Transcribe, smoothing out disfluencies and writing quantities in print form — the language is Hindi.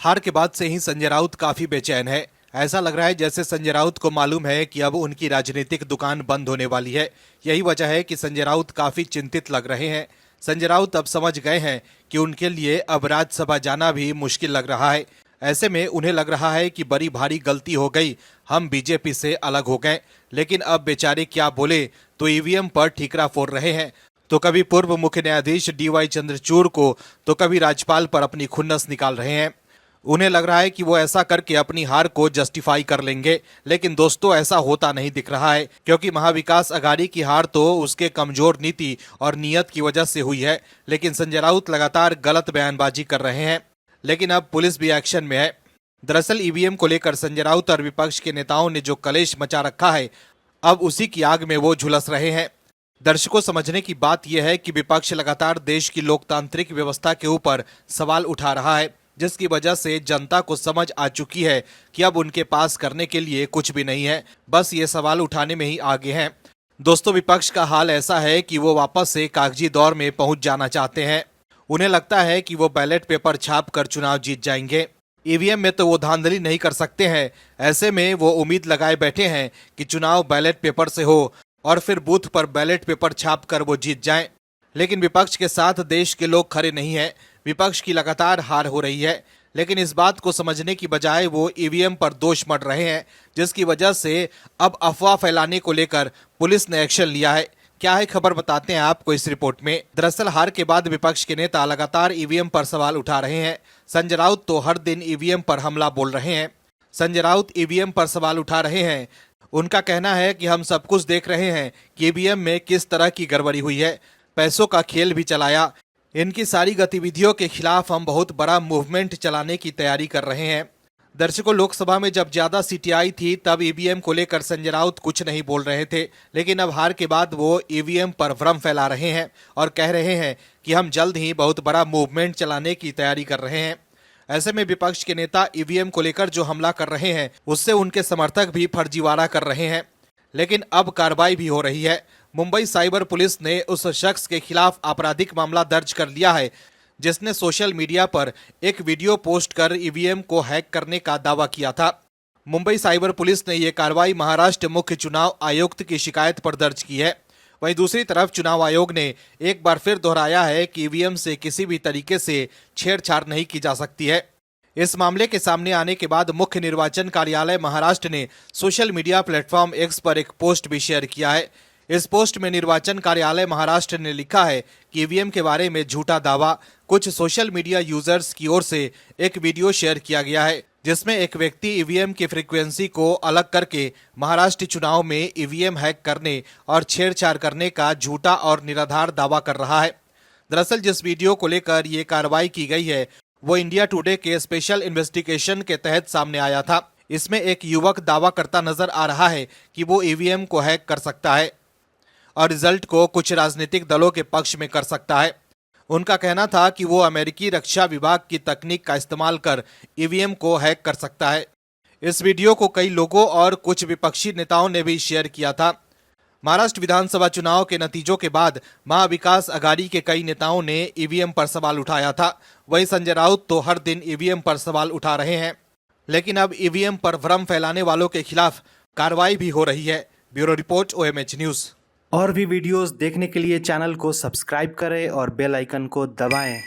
हार के बाद से ही संजय राउत काफी बेचैन है। ऐसा लग रहा है जैसे संजय राउत को मालूम है कि अब उनकी राजनीतिक दुकान बंद होने वाली है। यही वजह है कि संजय राउत काफी चिंतित लग रहे हैं। संजय राउत अब समझ गए हैं कि उनके लिए अब राज्यसभा जाना भी मुश्किल लग रहा है। ऐसे में उन्हें लग रहा है कि बड़ी भारी गलती हो गई, हम बीजेपी से अलग हो गए। लेकिन अब बेचारे क्या बोले, तो ईवीएम पर ठीकरा फोड़ रहे हैं। तो कभी पूर्व मुख्य न्यायाधीश डीवाई चंद्रचूड़ को, तो कभी राज्यपाल पर अपनी खुन्नस निकाल रहे हैं। उन्हें लग रहा है कि वो ऐसा करके अपनी हार को जस्टिफाई कर लेंगे, लेकिन दोस्तों ऐसा होता नहीं दिख रहा है, क्योंकि महाविकास अघाड़ी की हार तो उसके कमजोर नीति और नीयत की वजह से हुई है। लेकिन संजय राउत लगातार गलत बयानबाजी कर रहे हैं। लेकिन अब पुलिस भी एक्शन में है। दरअसल ईवीएम को लेकर संजय राउत और विपक्ष के नेताओं ने जो कलेश मचा रखा है, अब उसी की आग में वो झुलस रहे हैं। दर्शकों, समझने की बात यह है कि विपक्ष लगातार देश की लोकतांत्रिक व्यवस्था के ऊपर सवाल उठा रहा है, जिसकी वजह से जनता को समझ आ चुकी है कि अब उनके पास करने के लिए कुछ भी नहीं है, बस ये सवाल उठाने में ही आगे हैं। दोस्तों, विपक्ष का हाल ऐसा है कि वो वापस से कागजी दौर में पहुंच जाना चाहते हैं। उन्हें लगता है कि वो बैलेट पेपर छाप कर चुनाव जीत जाएंगे। ईवीएम में तो वो धांधली नहीं कर सकते हैं। ऐसे में वो उम्मीद लगाए बैठे हैं कि चुनाव बैलेट पेपर से हो और फिर बूथ पर बैलेट पेपर छाप कर वो जीत जाएं। लेकिन विपक्ष के साथ देश के लोग खड़े नहीं हैं। विपक्ष की लगातार हार हो रही है, लेकिन इस बात को समझने की बजाय वो ईवीएम पर दोष मढ़ रहे हैं, जिसकी वजह से अब अफवाह फैलाने को लेकर पुलिस ने एक्शन लिया है। क्या है खबर, बताते हैं आपको इस रिपोर्ट में। दरअसल हार के बाद विपक्ष के नेता लगातार ईवीएम पर सवाल उठा रहे हैं। संजय राउत तो हर दिन ईवीएम पर हमला बोल रहे हैं। संजय राउत ईवीएम पर सवाल उठा रहे हैं। उनका कहना है कि हम सब कुछ देख रहे हैं कि ईवीएम में किस तरह की गड़बड़ी हुई है, पैसों का खेल भी चलाया। इनकी सारी गतिविधियों के खिलाफ हम बहुत बड़ा मूवमेंट चलाने की तैयारी कर रहे हैं। दर्शकों, लोकसभा में जब ज्यादा सीटें आई थी तब ईवीएम को लेकर संजय राउत कुछ नहीं बोल रहे थे, लेकिन अब हार के बाद वो ईवीएम पर भ्रम फैला रहे हैं और कह रहे हैं कि हम जल्द ही बहुत बड़ा मूवमेंट चलाने की तैयारी कर रहे हैं। ऐसे में विपक्ष के नेता ईवीएम को लेकर जो हमला कर रहे हैं, उससे उनके समर्थक भी फर्जीवाड़ा कर रहे हैं। लेकिन अब कार्रवाई भी हो रही है। मुंबई साइबर पुलिस ने उस शख्स के खिलाफ आपराधिक मामला दर्ज कर लिया है, जिसने सोशल मीडिया पर एक वीडियो पोस्ट कर ईवीएम को हैक करने का दावा किया था। मुंबई साइबर पुलिस ने यह कार्रवाई महाराष्ट्र मुख्य चुनाव आयुक्त की शिकायत पर दर्ज की है। वहीं दूसरी तरफ चुनाव आयोग ने एक बार फिर दोहराया है कि ईवीएम से किसी भी तरीके से छेड़छाड़ नहीं की जा सकती है। इस मामले के सामने आने के बाद मुख्य निर्वाचन कार्यालय महाराष्ट्र ने सोशल मीडिया प्लेटफॉर्म एक्स पर एक पोस्ट भी शेयर किया है। इस पोस्ट में निर्वाचन कार्यालय महाराष्ट्र ने लिखा है कि ईवीएम के बारे में झूठा दावा। कुछ सोशल मीडिया यूजर्स की ओर से एक वीडियो शेयर किया गया है, जिसमें एक व्यक्ति ईवीएम की फ्रीक्वेंसी को अलग करके महाराष्ट्र चुनाव में ईवीएम हैक करने और छेड़छाड़ करने का झूठा और निराधार दावा कर रहा है। दरअसल जिस वीडियो को लेकर ये कार्रवाई की गई है, वो इंडिया टुडे के स्पेशल इन्वेस्टिगेशन के तहत सामने आया था। इसमें एक युवक दावा करता नजर आ रहा है कि वो ईवीएम को हैक कर सकता है और रिजल्ट को कुछ राजनीतिक दलों के पक्ष में कर सकता है। उनका कहना था कि वो अमेरिकी रक्षा विभाग की तकनीक का इस्तेमाल कर ईवीएम को हैक कर सकता है। इस वीडियो को कई लोगों और कुछ विपक्षी नेताओं ने भी शेयर किया था। महाराष्ट्र विधानसभा चुनाव के नतीजों के बाद महाविकास अघाड़ी के कई नेताओं ने ईवीएम पर सवाल उठाया था। वहीं संजय राउत तो हर दिन ईवीएम पर सवाल उठा रहे हैं। लेकिन अब ईवीएम पर भ्रम फैलाने वालों के खिलाफ कार्रवाई भी हो रही है। Bureau report, OMH news. और भी वीडियोस देखने के लिए चैनल को सब्सक्राइब करें और बेल आइकन को दबाएं।